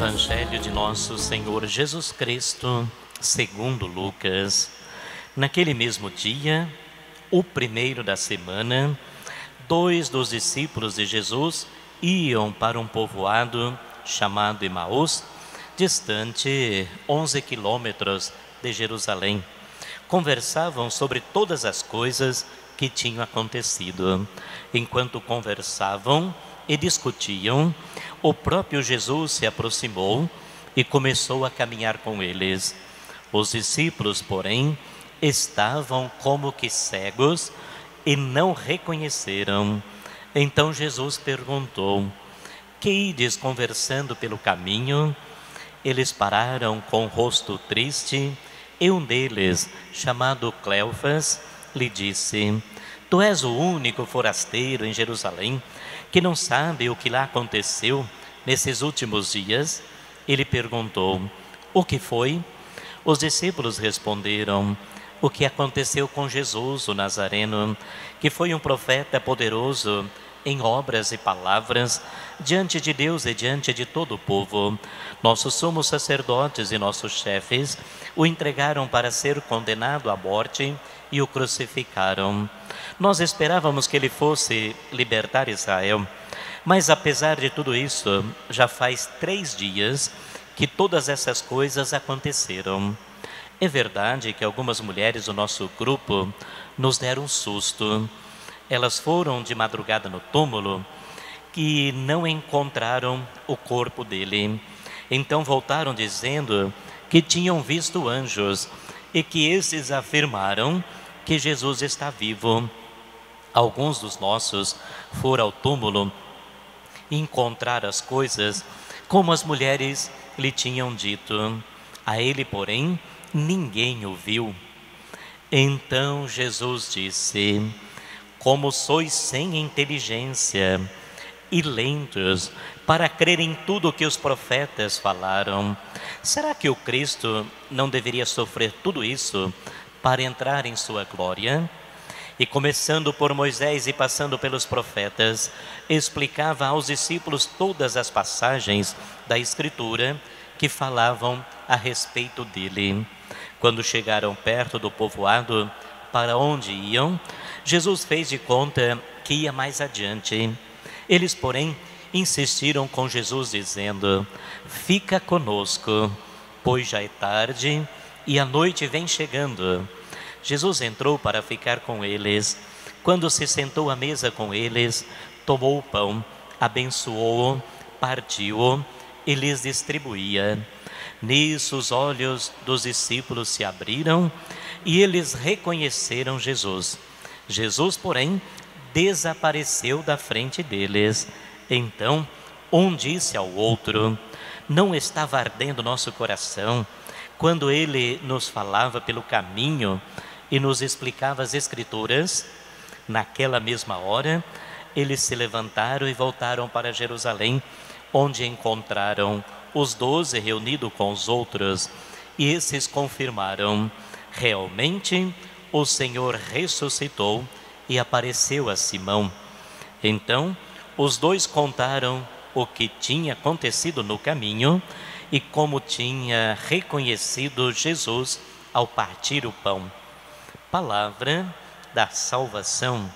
Evangelho de nosso Senhor Jesus Cristo, segundo Lucas. Naquele mesmo dia, o primeiro da semana, 2 dos discípulos de Jesus iam para um povoado chamado Emaús, distante 11 quilômetros de Jerusalém. Conversavam sobre todas as coisas que tinham acontecido. Enquanto conversavam e discutiam, o próprio Jesus se aproximou e começou a caminhar com eles. Os discípulos, porém, estavam como que cegos e não reconheceram. Então Jesus perguntou: que ides conversando pelo caminho? Eles pararam com o rosto triste e um deles, chamado Cleofas, lhe disse: tu és o único forasteiro em Jerusalém que não sabe o que lá aconteceu nesses últimos dias? Ele perguntou: o que foi? Os discípulos responderam: o que aconteceu com Jesus, o Nazareno, que foi um profeta poderoso em obras e palavras, diante de Deus e diante de todo o povo. Nossos sumos sacerdotes e nossos chefes o entregaram para ser condenado à morte e o crucificaram. Nós esperávamos que ele fosse libertar Israel, mas apesar de tudo isso, já faz 3 dias que todas essas coisas aconteceram. É verdade que algumas mulheres do nosso grupo nos deram um susto. Elas foram de madrugada no túmulo e não encontraram o corpo dele. Então voltaram dizendo que tinham visto anjos e que esses afirmaram que Jesus está vivo. Alguns dos nossos foram ao túmulo e encontraram as coisas como as mulheres lhe tinham dito. A ele, porém, ninguém o viu. Então Jesus disse: como sois sem inteligência e lentos para crer em tudo o que os profetas falaram. Será que o Cristo não deveria sofrer tudo isso para entrar em sua glória? E começando por Moisés e passando pelos profetas, explicava aos discípulos todas as passagens da Escritura que falavam a respeito dele. Quando chegaram perto do povoado para onde iam, Jesus fez de conta que ia mais adiante. Eles, porém, insistiram com Jesus dizendo: fica conosco, pois já é tarde e a noite vem chegando. Jesus entrou para ficar com eles. Quando se sentou à mesa com eles, tomou o pão, abençoou-o, partiu-o e lhes distribuía. Nisso os olhos dos discípulos se abriram e eles reconheceram Jesus. Jesus, porém, desapareceu da frente deles. Então um disse ao outro: não estava ardendo nosso coração quando ele nos falava pelo caminho e nos explicava as Escrituras? Naquela mesma hora, eles se levantaram e voltaram para Jerusalém, onde encontraram os 12 reunidos com os outros, e esses confirmaram: realmente o Senhor ressuscitou e apareceu a Simão. Então os dois contaram o que tinha acontecido no caminho e como tinha reconhecido Jesus ao partir o pão. Palavra da salvação.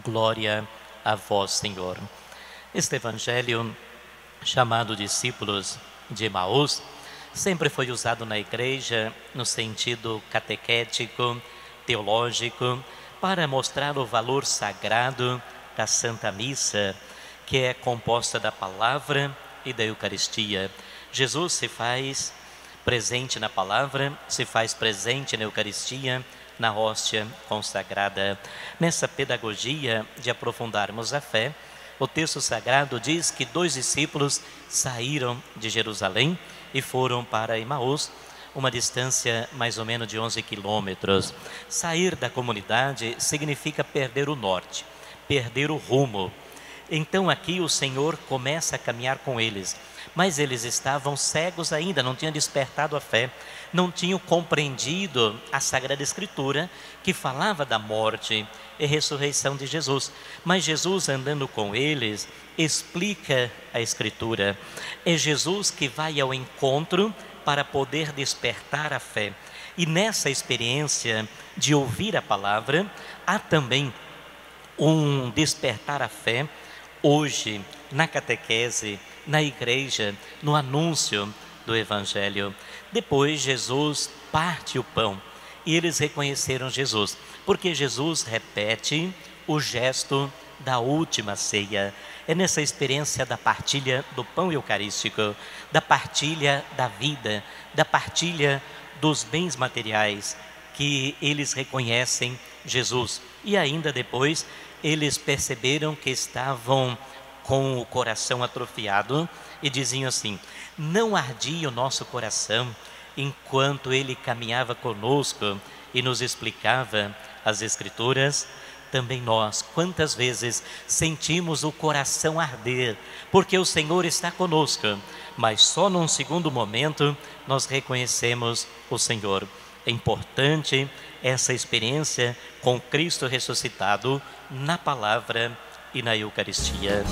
Glória a vós, Senhor. Este evangelho, chamado discípulos de Emaús, sempre foi usado na igreja no sentido catequético, teológico, para mostrar o valor sagrado da Santa Missa, que é composta da palavra e da Eucaristia. Jesus se faz presente na palavra, se faz presente na Eucaristia, na hóstia consagrada. Nessa pedagogia de aprofundarmos a fé, o texto sagrado diz que 2 discípulos saíram de Jerusalém e foram para Emaús, uma distância mais ou menos de 11 quilômetros. Sair da comunidade significa perder o norte, perder o rumo. Então aqui o Senhor começa a caminhar com eles, mas eles estavam cegos ainda, não tinham despertado a fé, não tinham compreendido a Sagrada Escritura, que falava da morte e ressurreição de Jesus. Mas Jesus, andando com eles, explica a Escritura. É Jesus que vai ao encontro para poder despertar a fé. E nessa experiência de ouvir a palavra, há também um despertar a fé, hoje, na catequese, na igreja, no anúncio do Evangelho. Depois Jesus parte o pão e eles reconheceram Jesus, porque Jesus repete o gesto da última ceia. É nessa experiência da partilha do pão eucarístico, da partilha da vida, da partilha dos bens materiais, que eles reconhecem Jesus. E ainda depois, eles perceberam que estavam com o coração atrofiado e diziam assim: não ardia o nosso coração enquanto ele caminhava conosco e nos explicava as Escrituras? Também nós, quantas vezes sentimos o coração arder, porque o Senhor está conosco, mas só num segundo momento nós reconhecemos o Senhor. É importante essa experiência com Cristo ressuscitado na palavra e na Eucaristia.